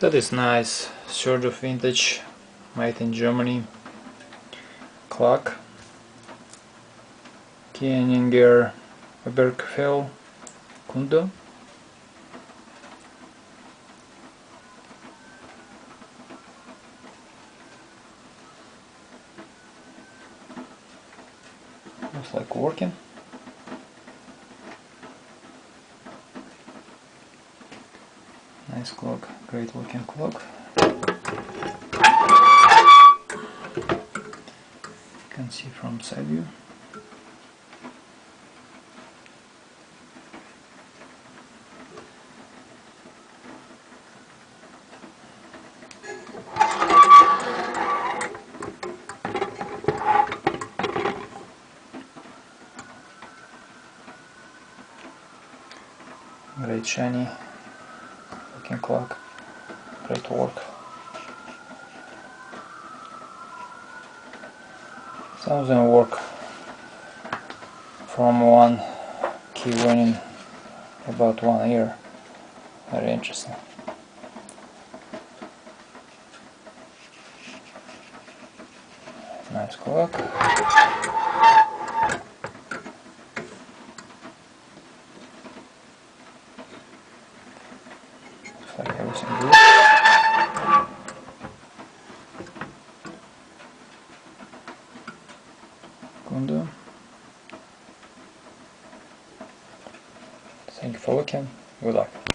That is nice, sort of vintage, made in Germany clock. Kieninger Obergfell Kundo. Looks like working. Nice clock, great looking clock. You can see from side view. Great shiny looking clock, great work. Some of them work from one key running about 1 year. Very interesting. Nice clock. Looks like everything good. Kundo. Thank you for looking. Good luck.